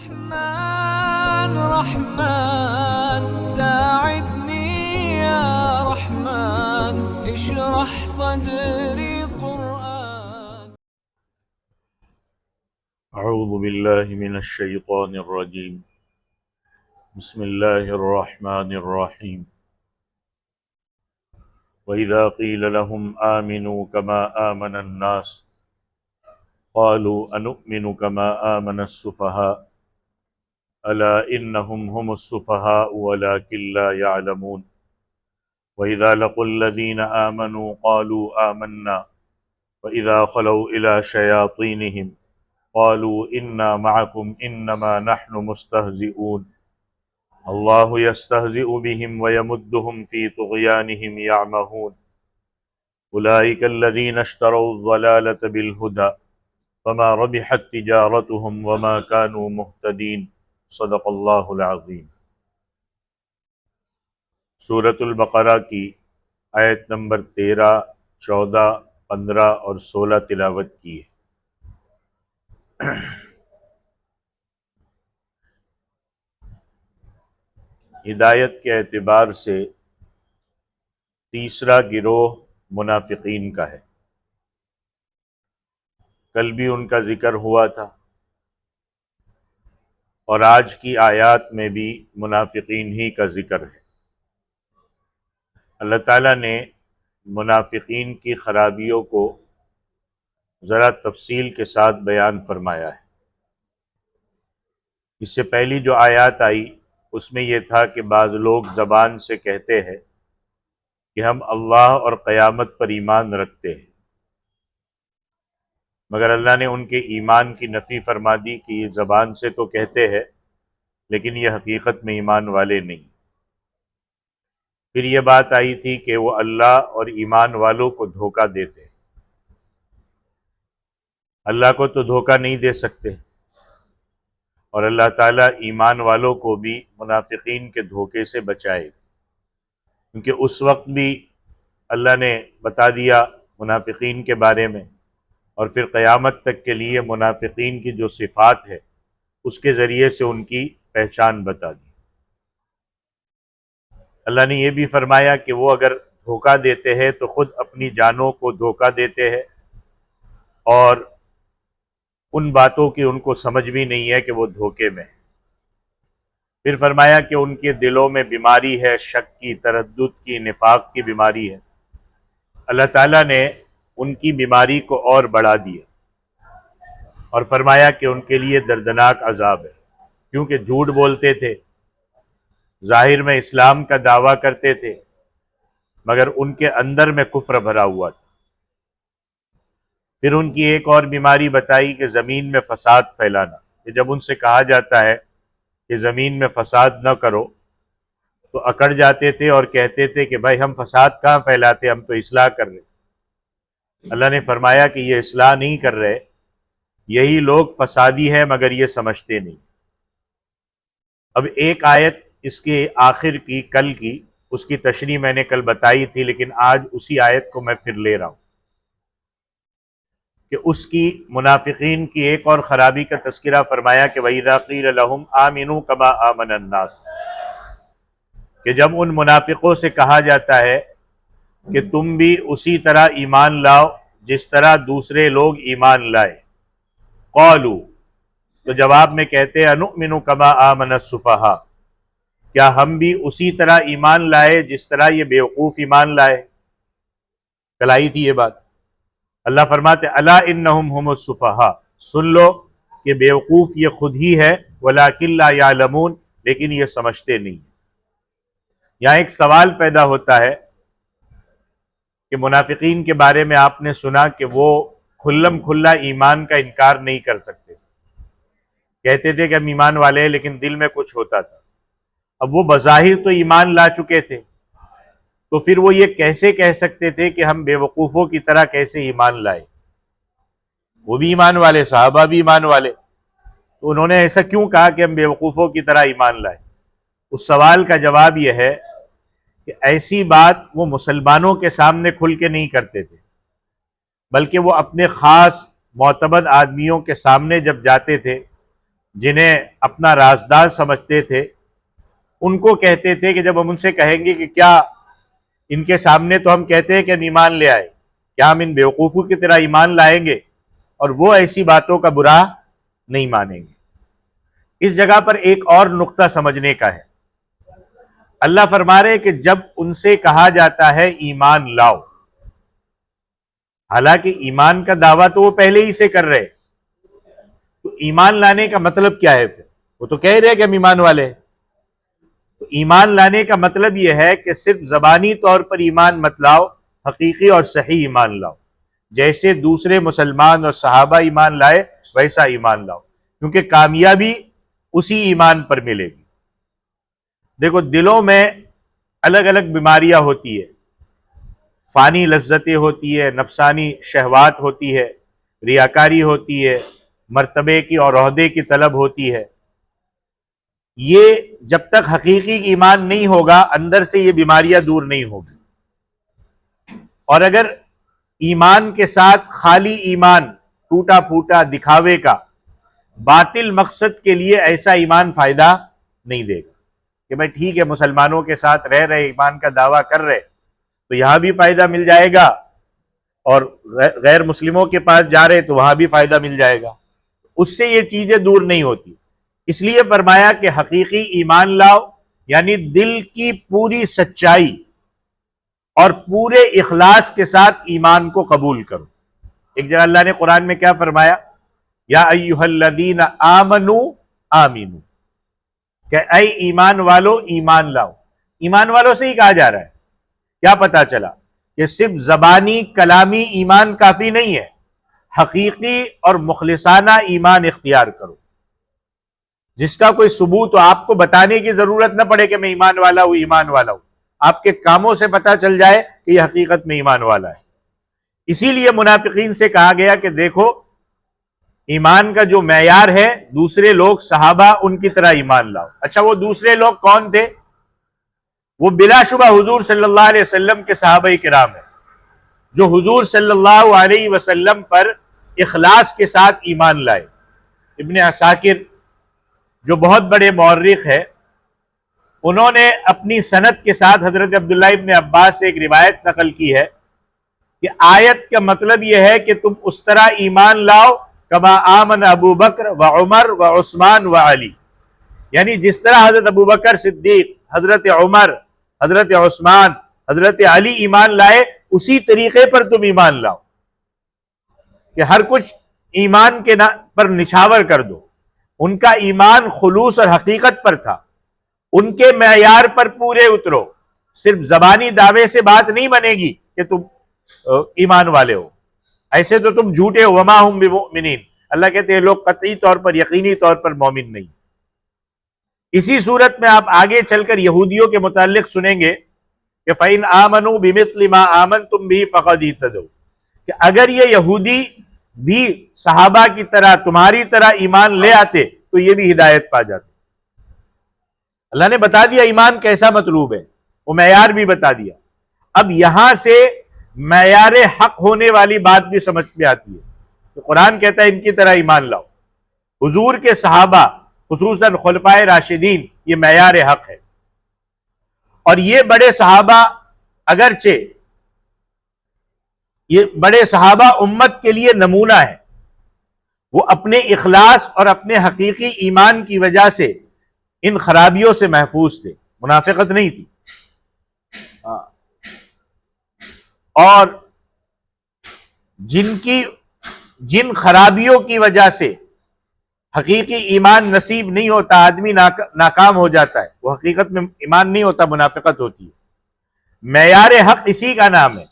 رحمن رحمن ساعدني يا رحمن اشرح صدري قرآن. اعوذ باللہ من الشیطان الرجیم. بسم اللہ الرحمن الرحیم. وَإِذَا قِيلَ لَهُمْ آمِنُوا كَمَا آمَنَ النَّاسُ قَالُوا أَنُؤْمِنُ كَمَا آمَنَ السُّفَهَاءُ أَلَا إِنَّهُمْ هُمُ السُّفَهَاءُ وَلَكِنْ لَا يَعْلَمُونَ. وَإِذَا لَقُوا الَّذِينَ آمَنُوا قَالُوا آمَنَّا وَإِذَا خَلَوْا إِلَى شَيَاطِينِهِمْ قالوا انا معكم انما نحن مستهزئون الله يستهزئ بهم ويمدهم في طغيانهم يعمهون اولئك الذين اشتروا الضلالة بالهدى فما ربحت تجارتهم وما كانوا مهتدين. صدق اللہ العظیم. سورۃ البقرہ کی آیت نمبر 13، 14، 15 اور 16 تلاوت کی ہے. ہدایت کے اعتبار سے تیسرا گروہ منافقین کا ہے. کل بھی ان کا ذکر ہوا تھا اور آج کی آیات میں بھی منافقین ہی کا ذکر ہے. اللہ تعالیٰ نے منافقین کی خرابیوں کو ذرا تفصیل کے ساتھ بیان فرمایا ہے. اس سے پہلی جو آیات آئی اس میں یہ تھا کہ بعض لوگ زبان سے کہتے ہیں کہ ہم اللہ اور قیامت پر ایمان رکھتے ہیں، مگر اللہ نے ان کے ایمان کی نفی فرما دی کہ یہ زبان سے تو کہتے ہیں لیکن یہ حقیقت میں ایمان والے نہیں. پھر یہ بات آئی تھی کہ وہ اللہ اور ایمان والوں کو دھوکہ دیتے ہیں. اللہ کو تو دھوکہ نہیں دے سکتے اور اللہ تعالیٰ ایمان والوں کو بھی منافقین کے دھوکے سے بچائے، کیونکہ اس وقت بھی اللہ نے بتا دیا منافقین کے بارے میں، اور پھر قیامت تک کے لیے منافقین کی جو صفات ہے اس کے ذریعے سے ان کی پہچان بتا دی. اللہ نے یہ بھی فرمایا کہ وہ اگر دھوکہ دیتے ہیں تو خود اپنی جانوں کو دھوکہ دیتے ہیں اور ان باتوں کی ان کو سمجھ بھی نہیں ہے کہ وہ دھوکے میں ہیں. پھر فرمایا کہ ان کے دلوں میں بیماری ہے، شک کی، تردد کی، نفاق کی بیماری ہے. اللہ تعالیٰ نے ان کی بیماری کو اور بڑھا دیا اور فرمایا کہ ان کے لیے دردناک عذاب ہے، کیونکہ جھوٹ بولتے تھے، ظاہر میں اسلام کا دعویٰ کرتے تھے مگر ان کے اندر میں کفر بھرا ہوا تھا. پھر ان کی ایک اور بیماری بتائی کہ زمین میں فساد پھیلانا، کہ جب ان سے کہا جاتا ہے کہ زمین میں فساد نہ کرو تو اکڑ جاتے تھے اور کہتے تھے کہ بھائی ہم فساد کہاں پھیلاتے، ہم تو اصلاح کر رہے. اللہ نے فرمایا کہ یہ اصلاح نہیں کر رہے، یہی لوگ فسادی ہے مگر یہ سمجھتے نہیں. اب ایک آیت اس کے آخر کی کل کی، اس کی تشریح میں نے کل بتائی تھی، لیکن آج اسی آیت کو میں پھر لے رہا ہوں کہ اس کی منافقین کی ایک اور خرابی کا تذکرہ فرمایا کہ وَإِذَا قِيلَ لَهُمْ آمِنُوا كَمَا آمَنَ النَّاسُ، کہ جب ان منافقوں سے کہا جاتا ہے کہ تم بھی اسی طرح ایمان لاؤ جس طرح دوسرے لوگ ایمان لائے. قالوا، تو جواب میں کہتے ہیں اَنُؤْمِنُ كَمَا آمَنَ السُّفَهَاءُ، کیا ہم بھی اسی طرح ایمان لائے جس طرح یہ بیوقوف ایمان لائے. کل آئی تھی یہ بات. اللہ فرماتے الا انہم ہم السفہاء، سن لو کہ بیوقوف یہ خود ہی ہے، ولکن لا یعلمون، لیکن یہ سمجھتے نہیں. یہاں ایک سوال پیدا ہوتا ہے کہ منافقین کے بارے میں آپ نے سنا کہ وہ کھلم کھلا ایمان کا انکار نہیں کر سکتے، کہتے تھے کہ ہم ایمان والے ہیں لیکن دل میں کچھ ہوتا تھا. اب وہ بظاہر تو ایمان لا چکے تھے تو پھر وہ یہ کیسے کہہ سکتے تھے کہ ہم بے وقوفوں کی طرح کیسے ایمان لائے. وہ بھی ایمان والے، صحابہ بھی ایمان والے، تو انہوں نے ایسا کیوں کہا کہ ہم بے وقوفوں کی طرح ایمان لائے. اس سوال کا جواب یہ ہے کہ ایسی بات وہ مسلمانوں کے سامنے کھل کے نہیں کرتے تھے، بلکہ وہ اپنے خاص معتمد آدمیوں کے سامنے جب جاتے تھے جنہیں اپنا رازدار سمجھتے تھے، ان کو کہتے تھے کہ جب ہم ان سے کہیں گے کہ کیا ان کے سامنے تو ہم کہتے ہیں کہ ہم ایمان لے آئے، کیا ہم ان بیوقوفوں کی طرح ایمان لائیں گے؟ اور وہ ایسی باتوں کا برا نہیں مانیں گے۔ اس جگہ پر ایک اور نقطہ سمجھنے کا ہے۔ اللہ فرما رہے کہ جب ان سے کہا جاتا ہے ایمان لاؤ، حالانکہ ایمان کا دعویٰ تو وہ پہلے ہی سے کر رہے، تو ایمان لانے کا مطلب کیا ہے؟ پھر وہ تو کہہ رہے کہ ہم ایمان والے ہیں۔ تو ایمان لانے کا مطلب یہ ہے کہ صرف زبانی طور پر ایمان مت لاؤ، حقیقی اور صحیح ایمان لاؤ، جیسے دوسرے مسلمان اور صحابہ ایمان لائے ویسا ایمان لاؤ، کیونکہ کامیابی اسی ایمان پر ملے گی۔ دیکھو، دلوں میں الگ الگ بیماریاں ہوتی ہے، فانی لذتیں ہوتی ہے، نفسانی شہوات ہوتی ہے، ریاکاری ہوتی ہے، مرتبے کی اور عہدے کی طلب ہوتی ہے۔ یہ جب تک حقیقی ایمان نہیں ہوگا، اندر سے یہ بیماریاں دور نہیں ہوگی۔ اور اگر ایمان کے ساتھ خالی ایمان، ٹوٹا پھوٹا دکھاوے کا، باطل مقصد کے لیے ایسا ایمان فائدہ نہیں دے گا کہ بھائی ٹھیک ہے مسلمانوں کے ساتھ رہ رہے، ایمان کا دعویٰ کر رہے تو یہاں بھی فائدہ مل جائے گا، اور غیر مسلموں کے پاس جا رہے تو وہاں بھی فائدہ مل جائے گا۔ اس سے یہ چیزیں دور نہیں ہوتی۔ اس لیے فرمایا کہ حقیقی ایمان لاؤ، یعنی دل کی پوری سچائی اور پورے اخلاص کے ساتھ ایمان کو قبول کرو۔ ایک جگہ اللہ نے قرآن میں کیا فرمایا؟ یا ایھا الذین آمنوا آمنوا، کہ اے ایمان والو ایمان لاؤ۔ ایمان والوں سے ہی کہا جا رہا ہے۔ کیا پتا چلا کہ صرف زبانی کلامی ایمان کافی نہیں ہے، حقیقی اور مخلصانہ ایمان اختیار کرو، جس کا کوئی ثبوت ہو، آپ کو بتانے کی ضرورت نہ پڑے کہ میں ایمان والا ہوں، ایمان والا ہوں، آپ کے کاموں سے پتا چل جائے کہ یہ حقیقت میں ایمان والا ہے۔ اسی لیے منافقین سے کہا گیا کہ دیکھو، ایمان کا جو معیار ہے، دوسرے لوگ صحابہ ان کی طرح ایمان لاؤ۔ اچھا، وہ دوسرے لوگ کون تھے؟ وہ بلا شبہ حضور صلی اللہ علیہ وسلم کے صحابہ کرام ہیں، جو حضور صلی اللہ علیہ وسلم پر اخلاص کے ساتھ ایمان لائے۔ ابن عساکر جو بہت بڑے مورخ ہے، انہوں نے اپنی سند کے ساتھ حضرت عبداللہ ابن عباس سے ایک روایت نقل کی ہے کہ آیت کا مطلب یہ ہے کہ تم اس طرح ایمان لاؤ کما آمن ابو بکر و عمر و عثمان و علی، یعنی جس طرح حضرت ابو بکر صدیق، حضرت عمر، حضرت عثمان، حضرت علی ایمان لائے، اسی طریقے پر تم ایمان لاؤ، کہ ہر کچھ ایمان کے پر نچھاور کر دو۔ ان کا ایمان خلوص اور حقیقت پر تھا، ان کے معیار پر پورے اترو۔ صرف زبانی دعوے سے بات نہیں بنے گی کہ تم ایمان والے ہو، ایسے تو تم جھوٹے ہو، وما ہم بمؤمنین۔ اللہ کہتے ہیں لوگ قطعی طور پر، یقینی طور پر مومن نہیں۔ اسی صورت میں آپ آگے چل کر یہودیوں کے متعلق سنیں گے کہ فَإِنْ آمَنُوا بِمِثْلِ مَا آمَنْتُمْ بِهِ فَقَدْ اهْتَدَوْا، کہ اگر یہ یہودی بھی صحابہ کی طرح، تمہاری طرح ایمان لے آتے تو یہ بھی ہدایت پا جاتے۔ اللہ نے بتا دیا ایمان کیسا مطلوب ہے، وہ معیار بھی بتا دیا۔ اب یہاں سے معیار حق ہونے والی بات بھی سمجھ میں آتی ہے۔ تو قرآن کہتا ہے ان کی طرح ایمان لاؤ۔ حضور کے صحابہ، خصوصاً خلفائے راشدین، یہ معیار حق ہے۔ اور یہ بڑے صحابہ، اگرچہ یہ بڑے صحابہ امت کے لیے نمونہ ہے، وہ اپنے اخلاص اور اپنے حقیقی ایمان کی وجہ سے ان خرابیوں سے محفوظ تھے، منافقت نہیں تھی۔ اور جن خرابیوں کی وجہ سے حقیقی ایمان نصیب نہیں ہوتا، آدمی ناکام ہو جاتا ہے، وہ حقیقت میں ایمان نہیں ہوتا، منافقت ہوتی ہے۔ معیار حق اسی کا نام ہے۔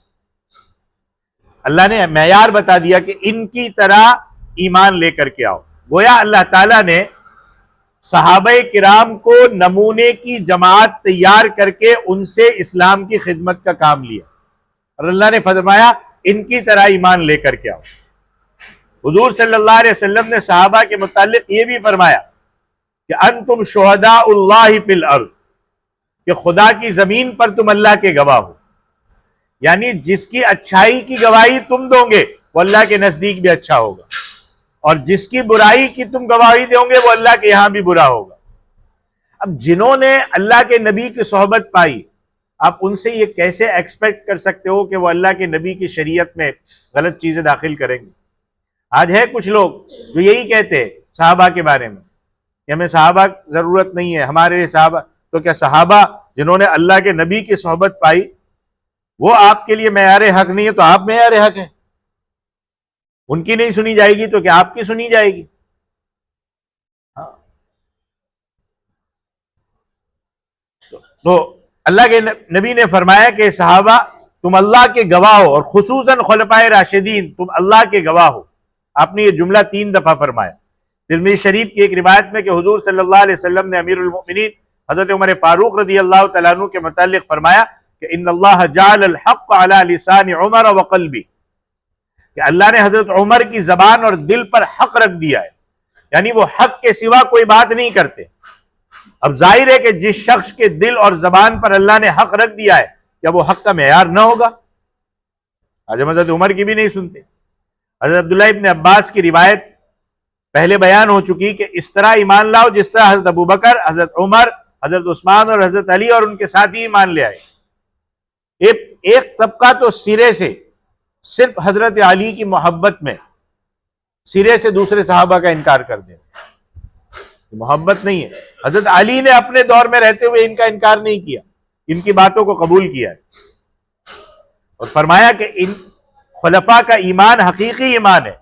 اللہ نے معیار بتا دیا کہ ان کی طرح ایمان لے کر کے آؤ۔ گویا اللہ تعالیٰ نے صحابہ کرام کو نمونے کی جماعت تیار کر کے ان سے اسلام کی خدمت کا کام لیا، اور اللہ نے فرمایا ان کی طرح ایمان لے کر کے آؤ۔ حضور صلی اللہ علیہ وسلم نے صحابہ کے متعلق یہ بھی فرمایا کہ انتم شہداء اللہ فی الارض، کہ خدا کی زمین پر تم اللہ کے گواہ ہو، یعنی جس کی اچھائی کی گواہی تم دو گے وہ اللہ کے نزدیک بھی اچھا ہوگا۔ اور جس کی برائی کی تم گواہی دو گے وہ اللہ کے یہاں بھی برا ہوگا۔ اب جنہوں نے اللہ کے نبی کی صحبت پائی، آپ ان سے یہ کیسے ایکسپیکٹ کر سکتے ہو کہ وہ اللہ کے نبی کی شریعت میں غلط چیزیں داخل کریں گے؟ آج ہے کچھ لوگ جو یہی کہتے ہیں صحابہ کے بارے میں کہ ہمیں صحابہ ضرورت نہیں ہے، ہمارے لیے صحابہ، تو کیا صحابہ جنہوں نے اللہ کے نبی کی صحبت پائی وہ آپ کے لیے معیار حق نہیں ہے تو آپ معیار حق ہیں؟ ان کی نہیں سنی جائے گی تو کیا آپ کی سنی جائے گی؟ تو اللہ کے نبی نے فرمایا کہ صحابہ تم اللہ کے گواہ ہو، اور خصوصاً خلفائے راشدین تم اللہ کے گواہ ہو۔ آپ نے یہ جملہ 3 دفعہ فرمایا۔ ترمذی شریف کی ایک روایت میں کہ حضور صلی اللہ علیہ وسلم نے امیر المؤمنین حضرت عمر فاروق رضی اللہ تعالیٰ عنہ کے متعلق فرمایا کہ ان اللہ جعل الحق علی لسان عمر وقلبی، کہ اللہ نے حضرت عمر کی زبان اور دل پر حق رکھ دیا ہے، یعنی وہ حق کے سوا کوئی بات نہیں کرتے۔ اب ظاہر ہے کہ جس شخص کے دل اور زبان پر اللہ نے حق رکھ دیا ہے کیا وہ حق کا معیار نہ ہوگا؟ آج ہم حضرت عمر کی بھی نہیں سنتے۔ حضرت عبداللہ ابن عباس کی روایت پہلے بیان ہو چکی کہ اس طرح ایمان لاؤ جس طرح حضرت ابوبکر، حضرت عمر، حضرت عثمان اور حضرت علی اور ان کے ساتھی ایمان لے آئے۔ ایک طبقہ تو سرے سے صرف حضرت علی کی محبت میں سرے سے دوسرے صحابہ کا انکار کر دیں، محبت نہیں ہے۔ حضرت علی نے اپنے دور میں رہتے ہوئے ان کا انکار نہیں کیا، ان کی باتوں کو قبول کیا ہے، اور فرمایا کہ ان خلفاء کا ایمان حقیقی ایمان ہے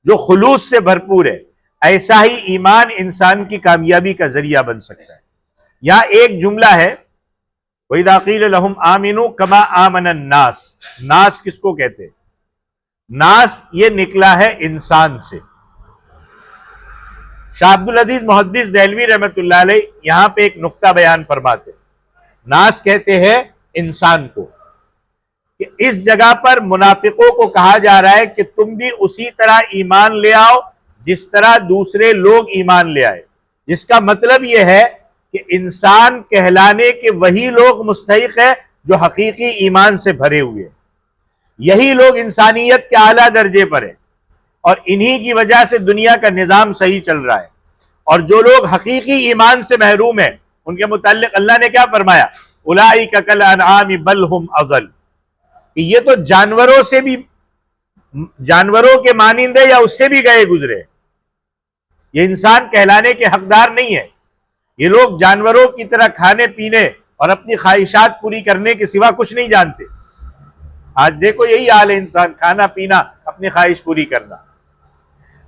جو خلوص سے بھرپور ہے۔ ایسا ہی ایمان انسان کی کامیابی کا ذریعہ بن سکتا ہے۔ یہاں ایک جملہ ہے وَإِذَا قِيلَ لَهُمْ آمِنُوا كَمَا آمَنَ النَّاسِ، ناس کس کو کہتے ہیں؟ ناس یہ نکلا ہے انسان سے۔ شاہ عبدالعزیز محدث دہلوی رحمۃ اللہ علیہ یہاں پہ ایک نقطہ بیان فرماتے، ناس کہتے ہیں انسان کو، کہ اس جگہ پر منافقوں کو کہا جا رہا ہے کہ تم بھی اسی طرح ایمان لے آؤ جس طرح دوسرے لوگ ایمان لے آئے، جس کا مطلب یہ ہے کہ انسان کہلانے کے وہی لوگ مستحق ہے جو حقیقی ایمان سے بھرے ہوئے ہیں، یہی لوگ انسانیت کے اعلیٰ درجے پر ہیں، اور انہی کی وجہ سے دنیا کا نظام صحیح چل رہا ہے۔ اور جو لوگ حقیقی ایمان سے محروم ہیں ان کے متعلق اللہ نے کیا فرمایا؟ اولئک کالانعام بل ہم اضل، کہ یہ تو جانوروں سے بھی، جانوروں کے مانند ہے یا اس سے بھی گئے گزرے، یہ انسان کہلانے کے حقدار نہیں ہے۔ یہ لوگ جانوروں کی طرح کھانے پینے اور اپنی خواہشات پوری کرنے کے سوا کچھ نہیں جانتے۔ آج دیکھو یہی حال ہے، انسان کھانا پینا، اپنی خواہش پوری کرنا۔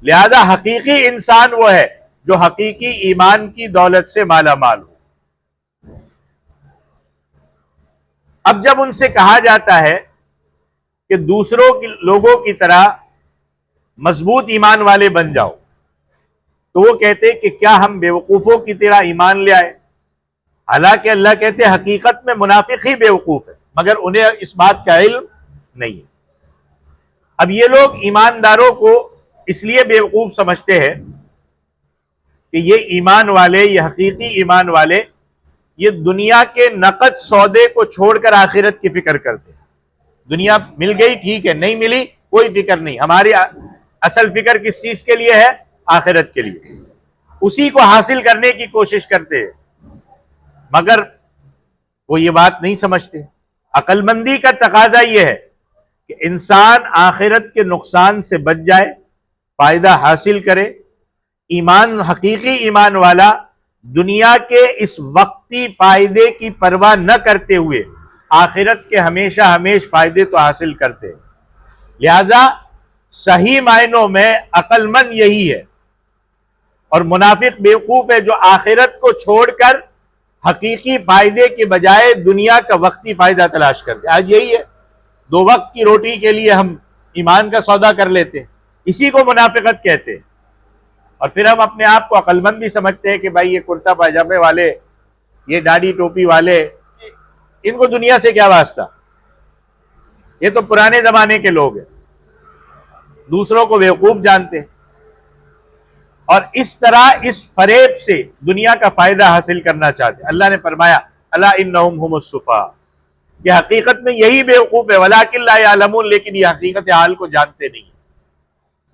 لہذا حقیقی انسان وہ ہے جو حقیقی ایمان کی دولت سے مالا مال ہو۔ اب جب ان سے کہا جاتا ہے کہ دوسروں کی لوگوں کی طرح مضبوط ایمان والے بن جاؤ، تو وہ کہتے کہ کیا ہم بیوقوفوں کی طرح ایمان لے آئے؟ حالانکہ اللہ کہتے حقیقت میں منافق ہی بیوقوف ہے، مگر انہیں اس بات کا علم نہیں ہے۔ اب یہ لوگ ایمانداروں کو اس لیے بیوقوف سمجھتے ہیں کہ یہ ایمان والے، یہ حقیقی ایمان والے، یہ دنیا کے نقد سودے کو چھوڑ کر آخرت کی فکر کرتے ہیں۔ دنیا مل گئی ٹھیک ہے، نہیں ملی کوئی فکر نہیں، ہماری اصل فکر کس چیز کے لیے ہے؟ آخرت کے لیے، اسی کو حاصل کرنے کی کوشش کرتے ہیں، مگر وہ یہ بات نہیں سمجھتے۔ عقل مندی کا تقاضا یہ ہے کہ انسان آخرت کے نقصان سے بچ جائے، فائدہ حاصل کرے۔ ایمان، حقیقی ایمان والا دنیا کے اس وقتی فائدے کی پرواہ نہ کرتے ہوئے آخرت کے ہمیشہ ہمیش فائدے تو حاصل کرتے ہیں۔ لہذا صحیح معنوں میں عقل مند یہی ہے، اور منافق بیوقوف ہے جو آخرت کو چھوڑ کر حقیقی فائدے کے بجائے دنیا کا وقتی فائدہ تلاش کرتے۔ آج یہی ہے، 2 وقت کی روٹی کے لیے ہم ایمان کا سودا کر لیتے ہیں، اسی کو منافقت کہتے ہیں۔ اور پھر ہم اپنے آپ کو عقل مند بھی سمجھتے ہیں کہ بھائی یہ کرتا پاجامے والے، یہ داڑھی ٹوپی والے، ان کو دنیا سے کیا واسطہ، یہ تو پرانے زمانے کے لوگ ہیں، دوسروں کو بیوقوف جانتے ہیں، اور اس طرح اس فریب سے دنیا کا فائدہ حاصل کرنا چاہتے ہیں۔ اللہ نے فرمایا الا انہم هم السفہاء، کہ حقیقت میں یہی بیوقوف ہے، ولکن لا یعلمون، لیکن یہ حقیقت حال کو جانتے نہیں۔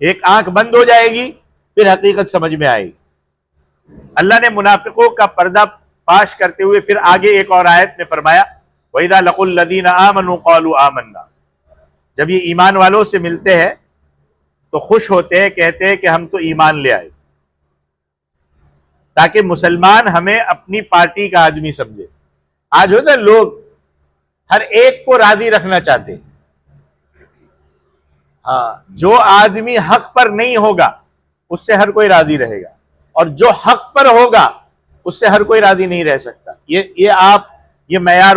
ایک آنکھ بند ہو جائے گی پھر حقیقت سمجھ میں آئے گی۔ اللہ نے منافقوں کا پردہ فاش کرتے ہوئے پھر آگے ایک اور آیت میں فرمایا وَإِذَا لَقُوا الَّذِينَ آمَنُوا قَالُوا آمَنَّا، جب یہ ایمان والوں سے ملتے ہیں تو خوش ہوتے ہیں، کہتے ہیں کہ ہم تو ایمان لے آئے، تاکہ مسلمان ہمیں اپنی پارٹی کا آدمی سمجھے۔ آج ہوتا ہے لوگ ہر ایک کو راضی رکھنا چاہتے ہیں، ہاں، جو آدمی حق پر نہیں ہوگا اس سے ہر کوئی راضی رہے گا، اور جو حق پر ہوگا اس سے ہر کوئی راضی نہیں رہ سکتا۔ یہ آپ یہ معیار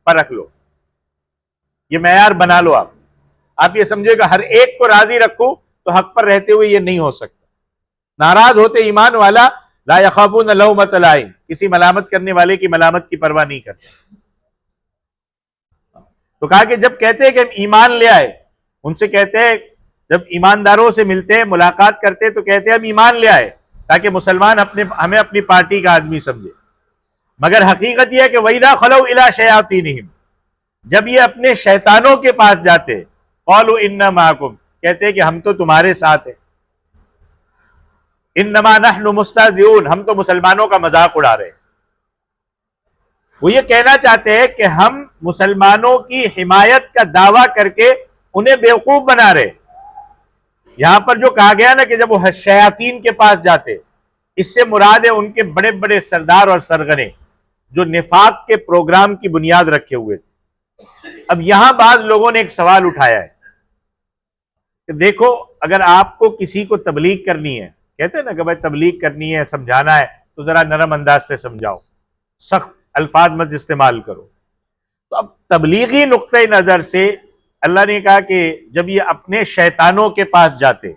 پر رکھ لو، یہ معیار بنا لو۔ آپ یہ سمجھے گا ہر ایک کو راضی رکھو تو حق پر رہتے ہوئے یہ نہیں ہو سکتا۔ ناراض ہوتے ایمان والا لا یخافون لومۃ لائم، کسی ملامت کرنے والے کی ملامت کی پرواہ نہیں کرتے۔ تو کہا کہ جب کہتے ہیں کہ ہم ایمان لے آئے، ان سے کہتے ہیں جب ایمانداروں سے ملتے ہیں ملاقات کرتے تو کہتے ہیں ہم ایمان لے آئے تاکہ مسلمان ہمیں اپنی پارٹی کا آدمی سمجھے، مگر حقیقت یہ ہے کہ وَإِذَا خَلَوْا إِلَىٰ شَيَاطِينِهِمْ، جب یہ اپنے شیطانوں کے پاس جاتے قَالُوا إِنَّا مَعَكُمْ، کہتے ہیں کہ ہم تو تمہارے ساتھ ہیں، إِنَّمَا نَحْنُ مُسْتَهْزِئُونَ، ہم تو مسلمانوں کا مذاق اڑا رہے ہیں۔ وہ یہ کہنا چاہتے ہیں کہ ہم مسلمانوں کی حمایت کا دعویٰ کر کے انہیں بیوقوف بنا رہے۔ یہاں پر جو کہا گیا نا کہ جب وہ شیاطین کے پاس جاتے، اس سے مراد ہے ان کے بڑے بڑے سردار اور سرغنے جو نفاق کے پروگرام کی بنیاد رکھے ہوئے تھے۔ اب یہاں بعض لوگوں نے ایک سوال اٹھایا ہے کہ دیکھو اگر آپ کو کسی کو تبلیغ کرنی ہے، کہتے ہیں نا کہ بھائی تبلیغ کرنی ہے، سمجھانا ہے تو ذرا نرم انداز سے سمجھاؤ، سخت الفاظ مت استعمال کرو۔ تو اب تبلیغی نقطۂ نظر سے اللہ نے کہا کہ جب یہ اپنے شیطانوں کے پاس جاتے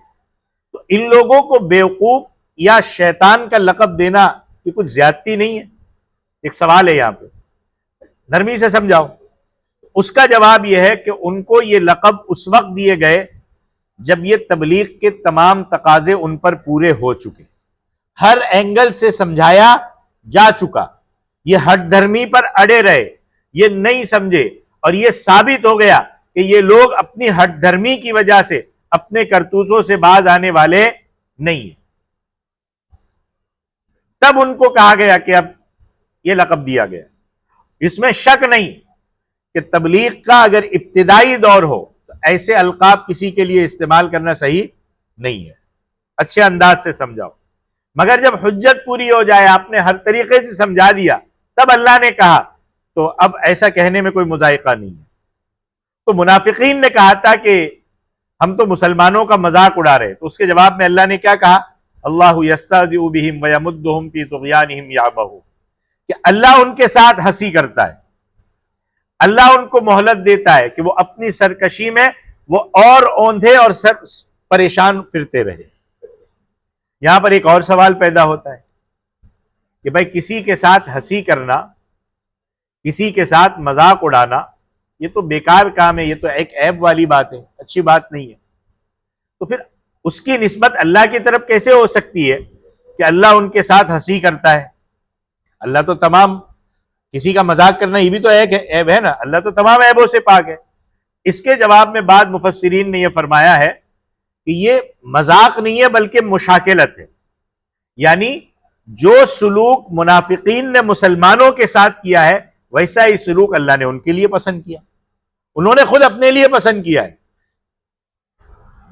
تو ان لوگوں کو بیوقوف یا شیطان کا لقب دینا یہ کچھ زیادتی نہیں ہے؟ ایک سوال ہے یہاں پہ، نرمی سے سمجھاؤ۔ اس کا جواب یہ ہے کہ ان کو یہ لقب اس وقت دیے گئے جب یہ تبلیغ کے تمام تقاضے ان پر پورے ہو چکے، ہر اینگل سے سمجھایا جا چکا، یہ ہٹ دھرمی پر اڑے رہے، یہ نہیں سمجھے، اور یہ ثابت ہو گیا کہ یہ لوگ اپنی ہٹ دھرمی کی وجہ سے اپنے کرتوتوں سے باز آنے والے نہیں ہیں۔ تب ان کو کہا گیا کہ اب یہ لقب دیا گیا۔ اس میں شک نہیں کہ تبلیغ کا اگر ابتدائی دور ہو تو ایسے القاب کسی کے لیے استعمال کرنا صحیح نہیں ہے، اچھے انداز سے سمجھاؤ۔ مگر جب حجت پوری ہو جائے، آپ نے ہر طریقے سے سمجھا دیا، تب اللہ نے کہا تو اب ایسا کہنے میں کوئی مذائقہ نہیں ہے۔ تو منافقین نے کہا تھا کہ ہم تو مسلمانوں کا مذاق اڑا رہے، تو اس کے جواب میں اللہ نے کیا کہا؟ اللہ یستہزئ بہم ویمدہم فی طغیانہم یعمہون، کہ اللہ ان کے ساتھ ہنسی کرتا ہے، اللہ ان کو مہلت دیتا ہے کہ وہ اپنی سرکشی میں وہ اور اوندھے اور پریشان پھرتے رہے۔ یہاں پر ایک اور سوال پیدا ہوتا ہے کہ بھائی کسی کے ساتھ ہنسی کرنا، کسی کے ساتھ مذاق اڑانا، یہ تو بیکار کام ہے، یہ تو ایک عیب والی بات ہے، اچھی بات نہیں ہے۔ تو پھر اس کی نسبت اللہ کی طرف کیسے ہو سکتی ہے کہ اللہ ان کے ساتھ ہنسی کرتا ہے؟ اللہ تو تمام، کسی کا مذاق کرنا یہ بھی تو ایک عیب ہے نا، اللہ تو تمام عیبوں سے پاک ہے۔ اس کے جواب میں بعض مفسرین نے یہ فرمایا ہے کہ یہ مذاق نہیں ہے بلکہ مشاکلت ہے، یعنی جو سلوک منافقین نے مسلمانوں کے ساتھ کیا ہے ویسا ہی سلوک اللہ نے ان کے لیے پسند کیا، انہوں نے خود اپنے لیے پسند کیا ہے،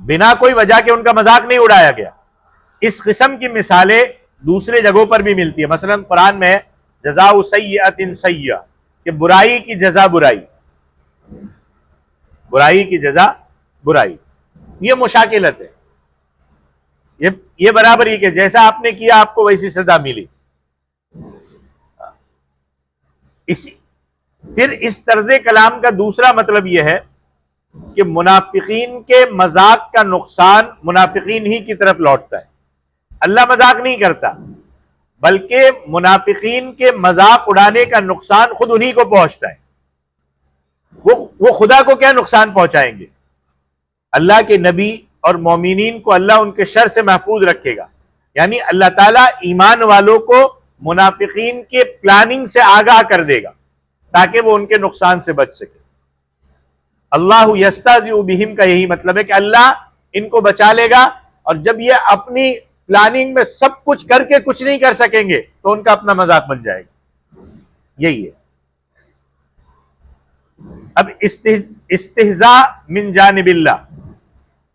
بنا کوئی وجہ کے ان کا مذاق نہیں اڑایا گیا۔ اس قسم کی مثالیں دوسرے جگہوں پر بھی ملتی ہے، مثلا قرآن میں جزاء سیئۃ سیئہ، کہ برائی کی جزا برائی، برائی کی جزا برائی، یہ مشاکلت ہے، یہ برابر ہی کہ جیسا آپ نے کیا آپ کو ویسی سزا ملی۔ پھر اس طرز کلام کا دوسرا مطلب یہ ہے کہ منافقین کے مذاق کا نقصان منافقین ہی کی طرف لوٹتا ہے، اللہ مذاق نہیں کرتا، بلکہ منافقین کے مذاق اڑانے کا نقصان خود انہی کو پہنچتا ہے۔ وہ خدا کو کیا نقصان پہنچائیں گے؟ اللہ کے نبی اور مومنین کو اللہ ان کے شر سے محفوظ رکھے گا، یعنی اللہ تعالیٰ ایمان والوں کو منافقین کے پلاننگ سے آگاہ کر دے گا تاکہ وہ ان کے نقصان سے بچ سکے۔ اللہ یستہزئ بہم کا یہی مطلب ہے کہ اللہ ان کو بچا لے گا، اور جب یہ اپنی پلاننگ میں سب کچھ کر کے کچھ نہیں کر سکیں گے تو ان کا اپنا مذاق بن جائے گا. یہی ہے. اب استہزاء من جانب اللہ،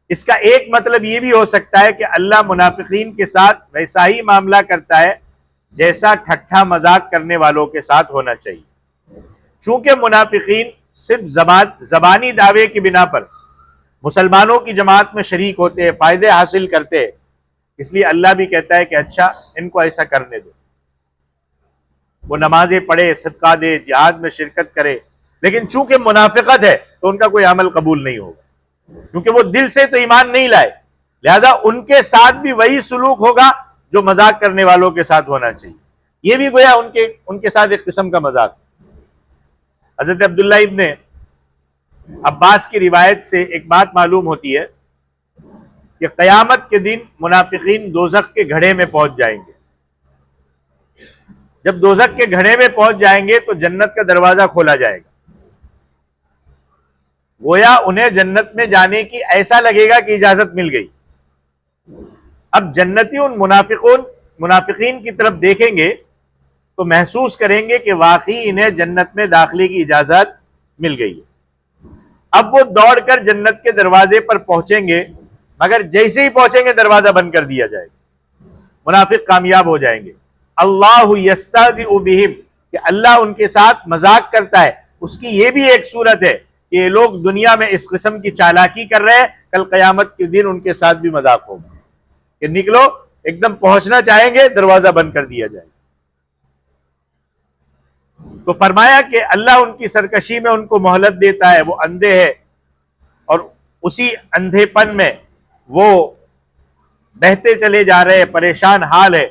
اس کا ایک مطلب یہ بھی ہو سکتا ہے کہ اللہ منافقین کے ساتھ ویسا ہی معاملہ کرتا ہے جیسا ٹھٹھا مذاق کرنے والوں کے ساتھ ہونا چاہیے. چونکہ منافقین صرف زبانی دعوے کی بنا پر مسلمانوں کی جماعت میں شریک ہوتے ہیں، فائدے حاصل کرتے ہیں، اس لیے اللہ بھی کہتا ہے کہ اچھا ان کو ایسا کرنے دو، وہ نمازیں پڑھے، صدقہ دے، جہاد میں شرکت کرے، لیکن چونکہ منافقت ہے تو ان کا کوئی عمل قبول نہیں ہوگا، کیونکہ وہ دل سے تو ایمان نہیں لائے، لہذا ان کے ساتھ بھی وہی سلوک ہوگا جو مذاق کرنے والوں کے ساتھ ہونا چاہیے. یہ بھی گویا ان کے ساتھ ایک قسم کا مذاق. حضرت عبداللہ ابن عباس کی روایت سے ایک بات معلوم ہوتی ہے کہ قیامت کے دن منافقین دوزخ کے گھڑے میں پہنچ جائیں گے. جب دوزخ کے گھڑے میں پہنچ جائیں گے تو جنت کا دروازہ کھولا جائے گا. گویا انہیں جنت میں جانے کی ایسا لگے گا کہ اجازت مل گئی. اب جنتی ان منافقین کی طرف دیکھیں گے تو محسوس کریں گے کہ واقعی انہیں جنت میں داخلے کی اجازت مل گئی ہے. اب وہ دوڑ کر جنت کے دروازے پر پہنچیں گے، مگر جیسے ہی پہنچیں گے دروازہ بند کر دیا جائے گا. منافق کامیاب ہو جائیں گے. اللہ یستہزئ بہم، کہ اللہ ان کے ساتھ مذاق کرتا ہے. اس کی یہ بھی ایک صورت ہے کہ یہ لوگ دنیا میں اس قسم کی چالاکی کر رہے ہیں، کل قیامت کے دن ان کے ساتھ بھی مذاق ہوگا کہ نکلو، ایک دم پہنچنا چاہیں گے دروازہ بند کر دیا جائے. تو فرمایا کہ اللہ ان کی سرکشی میں ان کو مہلت دیتا ہے، وہ اندھے ہے اور اسی اندھے پن میں وہ بہتے چلے جا رہے ہیں، پریشان حال ہے.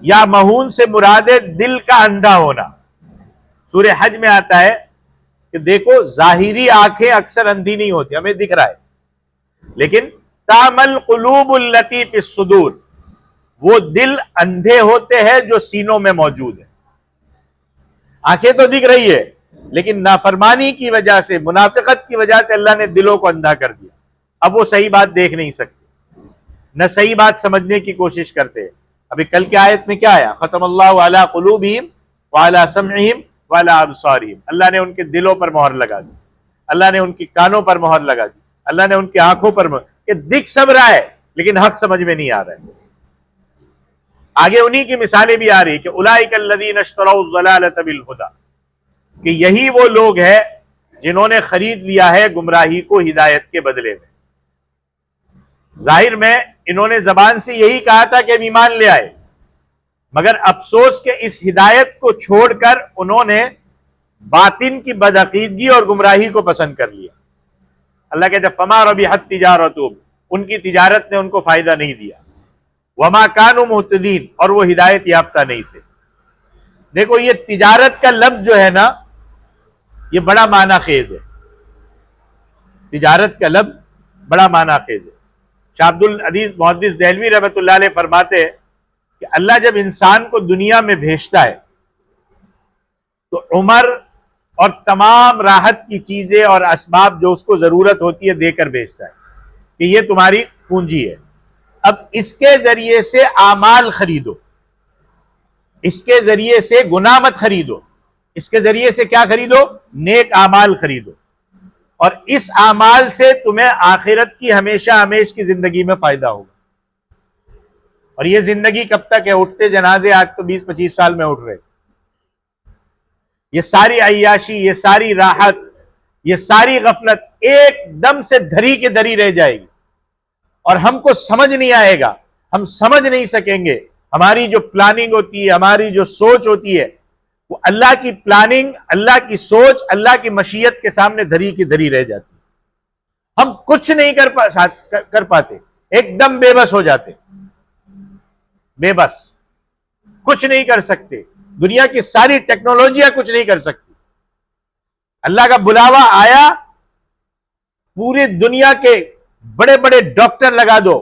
یا مہون سے مراد ہے دل کا اندھا ہونا. سورہ حج میں آتا ہے کہ دیکھو ظاہری آنکھیں اکثر اندھی نہیں ہوتی، ہمیں دکھ رہا ہے، لیکن تعمل قلوب التی فی الصدور، وہ دل اندھے ہوتے ہیں جو سینوں میں موجود ہے. آنکھیں تو دکھ رہی ہے لیکن نافرمانی کی وجہ سے، منافقت کی وجہ سے اللہ نے دلوں کو اندھا کر دیا. اب وہ صحیح بات دیکھ نہیں سکتے، نہ صحیح بات سمجھنے کی کوشش کرتے. ابھی کل کی آیت میں کیا آیا؟ ختم اللہ علی قلوبہم وعلی سمعہم وعلی ابصارہم، اللہ نے ان کے دلوں پر مہر لگا دی، اللہ نے ان کی کانوں پر مہر لگا دی، اللہ نے ان کی آنکھوں پر مہر، کہ دکھ سب رہا ہے لیکن حق سمجھ میں نہیں آ رہا ہے. آگے انہی کی مثالیں بھی آ رہی کہ اولئک الذین اشتروا الضلالۃ بالہدی، کہ یہی وہ لوگ ہیں جنہوں نے خرید لیا ہے گمراہی کو ہدایت کے بدلے میں. ظاہر میں انہوں نے زبان سے یہی کہا تھا کہ ہم ایمان لے آئے، مگر افسوس کہ اس ہدایت کو چھوڑ کر انہوں نے باطن کی بدعقیدگی اور گمراہی کو پسند کر لیا. اللہ کہتے ہیں فما ربحت تجارتہم، ان کی تجارت نے ان کو فائدہ نہیں دیا. وما کانوا مہتدین، اور وہ ہدایت یافتہ نہیں تھے. دیکھو یہ تجارت کا لفظ جو ہے نا یہ بڑا معنی خیز ہے. تجارت کا لفظ بڑا معنی خیز ہے. شاہ عبد العزیز محدث دہلوی رحمۃ اللہ علیہ فرماتے ہیں کہ اللہ جب انسان کو دنیا میں بھیجتا ہے تو عمر اور تمام راحت کی چیزیں اور اسباب جو اس کو ضرورت ہوتی ہے دے کر بھیجتا ہے کہ یہ تمہاری پونجی ہے، اب اس کے ذریعے سے اعمال خریدو، اس کے ذریعے سے گناہ مت خریدو، اس کے ذریعے سے کیا خریدو؟ نیک اعمال خریدو، اور اس اعمال سے تمہیں آخرت کی ہمیشہ ہمیش کی زندگی میں فائدہ ہوگا. اور یہ زندگی کب تک ہے؟ اٹھتے جنازے آج تو 20-25 سال میں اٹھ رہے. یہ ساری عیاشی، یہ ساری راحت، یہ ساری غفلت ایک دم سے دھری کے دھری رہ جائے گی، اور ہم کو سمجھ نہیں آئے گا، ہم سمجھ نہیں سکیں گے. ہماری جو پلاننگ ہوتی ہے، ہماری جو سوچ ہوتی ہے، وہ اللہ کی پلاننگ، اللہ کی سوچ، اللہ کی مشیت کے سامنے دھری کی دھری رہ جاتی. ہم کچھ نہیں کر پاتے، ایک دم بے بس ہو جاتے، بے بس، کچھ نہیں کر سکتے. دنیا کی ساری ٹیکنالوجیاں کچھ نہیں کر سکتی. اللہ کا بلاوا آیا، پوری دنیا کے بڑے بڑے ڈاکٹر لگا دو،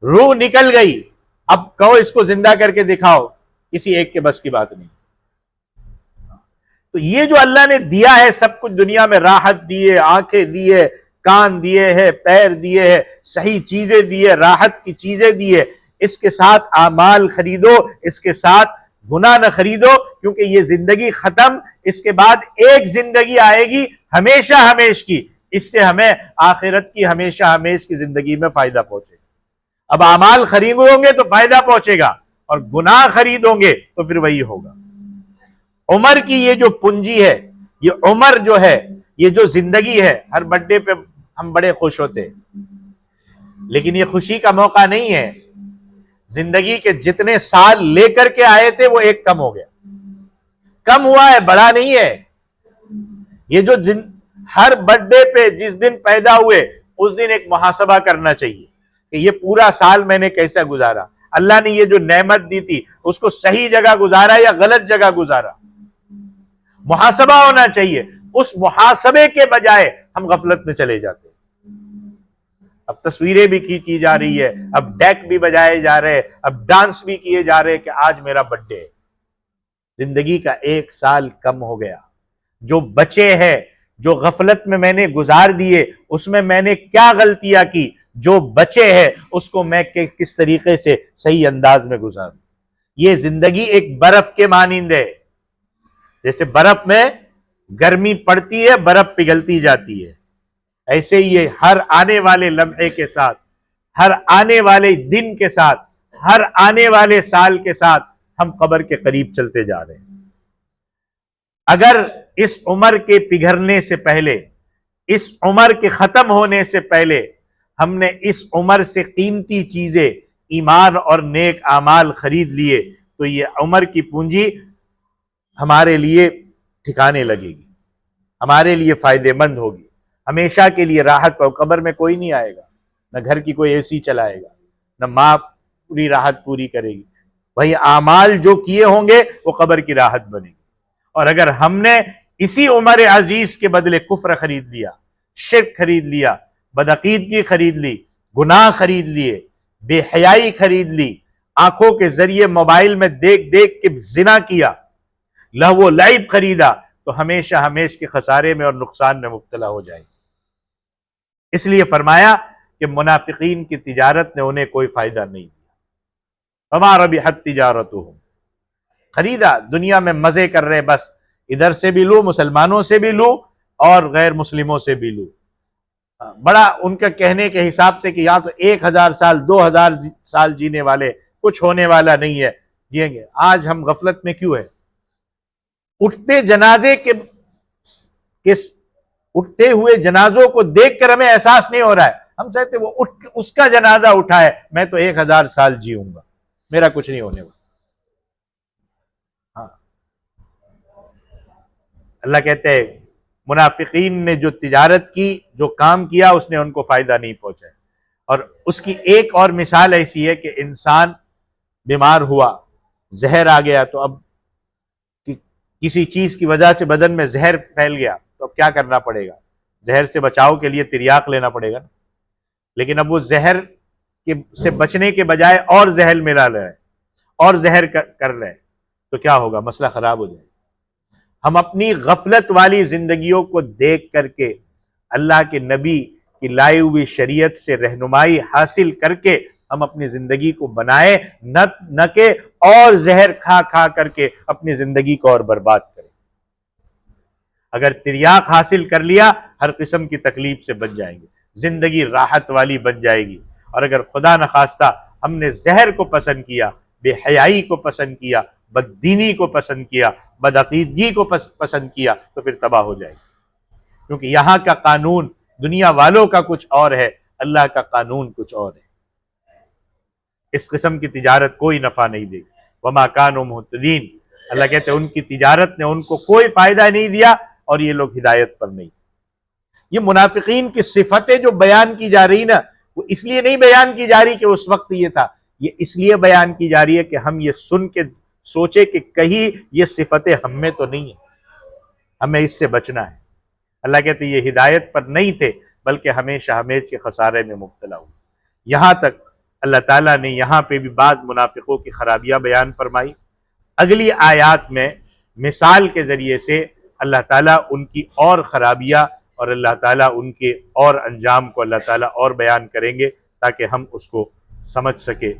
روح نکل گئی، اب کہو اس کو زندہ کر کے دکھاؤ، کسی ایک کے بس کی بات نہیں. تو یہ جو اللہ نے دیا ہے سب کچھ، دنیا میں راحت دیے، آنکھیں دیے، کان دیے ہیں، پیر دیے ہیں، صحیح چیزیں دیے، راحت کی چیزیں دیے، اس کے ساتھ اعمال خریدو، اس کے ساتھ گناہ نہ خریدو، کیونکہ یہ زندگی ختم، اس کے بعد ایک زندگی آئے گی ہمیشہ ہمیش کی، اس سے ہمیں آخرت کی ہمیشہ ہمیش کی زندگی میں فائدہ پہنچے گا۔ اب اعمال خریدو گے تو فائدہ پہنچے گا، اور گناہ خریدو گے تو پھر وہی ہوگا۔ عمر کی یہ جو پونجی ہے، یہ عمر جو ہے، یہ جو زندگی ہے، ہر برتھڈے پہ ہم بڑے خوش ہوتے ہیں، لیکن یہ خوشی کا موقع نہیں ہے۔ زندگی کے جتنے سال لے کر کے آئے تھے وہ ایک کم ہو گیا، کم ہوا ہے، بڑا نہیں ہے۔ یہ جو ہر برتھڈے پہ جس دن پیدا ہوئے اس دن ایک محاسبہ کرنا چاہیے کہ یہ پورا سال میں نے کیسا گزارا، اللہ نے یہ جو نعمت دی تھی اس کو صحیح جگہ گزارا یا غلط جگہ گزارا، محاسبہ ہونا چاہیے۔ اس محاسبے کے بجائے ہم غفلت میں چلے جاتے ہیں۔ اب تصویریں بھی کھینچی جا رہی ہے، اب ڈیک بھی بجائے جا رہے، اب ڈانس بھی کیے جا رہے کہ آج میرا برتھ ڈے ہے۔ زندگی کا ایک سال کم ہو گیا، جو بچے ہیں، جو غفلت میں نے گزار دیے، اس میں نے کیا غلطیاں کی، جو بچے ہیں اس کو میں کس طریقے سے صحیح انداز میں گزاروں۔ یہ زندگی ایک برف کے مانند ہے، جیسے برف میں گرمی پڑتی ہے، برف پگھلتی جاتی ہے، ایسے ہی یہ ہر آنے والے لمحے کے ساتھ، ہر آنے والے دن کے ساتھ، ہر آنے والے سال کے ساتھ ہم قبر کے قریب چلتے جا رہے ہیں۔ اگر اس عمر کے پگھلنے سے پہلے، اس عمر کے ختم ہونے سے پہلے ہم نے اس عمر سے قیمتی چیزیں، ایمان اور نیک اعمال خرید لیے تو یہ عمر کی پونجی ہمارے لیے ٹھکانے لگے گی، ہمارے لیے فائدہ مند ہوگی، ہمیشہ کے لیے راحت پر۔ قبر میں کوئی نہیں آئے گا، نہ گھر کی کوئی اے سی چلائے گا، نہ ماں پوری راحت پوری کرے گی، وہی اعمال جو کیے ہوں گے وہ قبر کی راحت بنے گی۔ اور اگر ہم نے اسی عمر عزیز کے بدلے کفر خرید لیا، شرک خرید لیا، بدعقیدگی خرید لی، گناہ خرید لیے، بے حیائی خرید لی، آنکھوں کے ذریعے موبائل میں دیکھ دیکھ کے زنا کیا، لہو و لعب خریدا، تو ہمیشہ ہمیش کے خسارے میں اور نقصان میں مبتلا ہو جائے گی۔ اس لیے فرمایا کہ منافقین کی تجارت نے انہیں کوئی فائدہ نہیں دیا۔ وما ربحت تجارتہم، خریدا، دنیا میں مزے کر رہے، بس ادھر سے بھی لو، مسلمانوں سے بھی لو اور غیر مسلموں سے بھی لو۔ بڑا ان کا کہنے کے حساب سے کہ یا تو 1000 سال 2000 سال جینے والے، کچھ ہونے والا نہیں ہے، جئیں گے۔ آج ہم غفلت میں کیوں ہے؟ اٹھتے جنازے کے اٹھتے ہوئے جنازوں کو دیکھ کر ہمیں احساس نہیں ہو رہا ہے، ہم سمجھتے وہ اس کا جنازہ اٹھا ہے، میں تو 1000 سال جیوں گا، میرا کچھ نہیں ہونے والا۔ ہاں، اللہ کہتے ہیں منافقین نے جو تجارت کی، جو کام کیا، اس نے ان کو فائدہ نہیں پہنچا۔ اور اس کی ایک اور مثال ایسی ہے کہ انسان بیمار ہوا، زہر آ گیا، تو اب کسی چیز کی وجہ سے بدن میں زہر پھیل گیا تو اب کیا کرنا پڑے گا؟ زہر سے بچاؤ کے لیے تریاق لینا پڑے گا نا۔ لیکن اب وہ زہر سے بچنے کے بجائے اور زہر ملا رہے ہیں اور زہر کر رہے ہیں، تو کیا ہوگا؟ مسئلہ خراب ہو جائے گا۔ ہم اپنی غفلت والی زندگیوں کو دیکھ کر کے اللہ کے نبی کی لائی ہوئی شریعت سے رہنمائی حاصل کر کے ہم اپنی زندگی کو بنائے، نہ کہ اور زہر کھا کھا کر کے اپنی زندگی کو اور برباد کریں۔ اگر تریاق حاصل کر لیا، ہر قسم کی تکلیف سے بچ جائیں گے، زندگی راحت والی بن جائے گی۔ اور اگر خدا نخواستہ ہم نے زہر کو پسند کیا، بے حیائی کو پسند کیا، بددینی کو پسند کیا، بدعقیدگی کو پسند کیا، تو پھر تباہ ہو جائے گی، کیونکہ یہاں کا قانون دنیا والوں کا کچھ اور ہے، اللہ کا قانون کچھ اور ہے۔ اس قسم کی تجارت کوئی نفع نہیں دے گی۔ وما کانوا مہتدین، اللہ کہتے ہیں ان کی تجارت نے ان کو کوئی فائدہ نہیں دیا اور یہ لوگ ہدایت پر نہیں۔ یہ منافقین کی صفتیں جو بیان کی جا رہی نا، وہ اس لیے نہیں بیان کی جا رہی کہ اس وقت یہ تھا، یہ اس لیے بیان کی جا رہی ہے کہ ہم یہ سن کے سوچے کہ کہیں یہ صفتیں ہم میں تو نہیں ہیں، ہمیں اس سے بچنا ہے۔ اللہ کہتے ہیں یہ ہدایت پر نہیں تھے بلکہ ہمیشہ ہمیش کے خسارے میں مبتلا ہوئے۔ یہاں تک اللہ تعالیٰ نے یہاں پہ بھی بعض منافقوں کی خرابیاں بیان فرمائی۔ اگلی آیات میں مثال کے ذریعے سے اللہ تعالیٰ ان کی اور خرابیاں اور اللہ تعالیٰ ان کے اور انجام کو اللہ تعالیٰ اور بیان کریں گے تاکہ ہم اس کو سمجھ سکے۔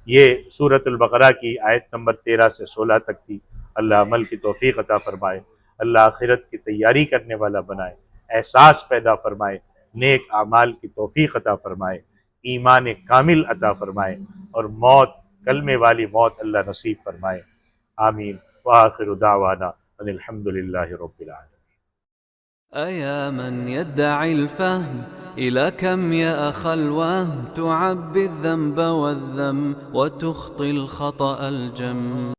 یہ سورۃ البقرہ کی آیت نمبر 13 سے 16 تک تھی۔ اللہ عمل کی توفیق عطا فرمائے، اللہ آخرت کی تیاری کرنے والا بنائے، احساس پیدا فرمائے، نیک اعمال کی توفیق عطا فرمائے، ایمان کامل عطا فرمائے، اور موت، کلمے والی موت اللہ نصیب فرمائے۔ آمین۔ وآخر دعوانا ان الحمد للہ رب العالمین۔ أيا من يدعي الفهم إلى كم يا أخ الوهم تعبي الذنب والذم وتخطي الخطأ الجم.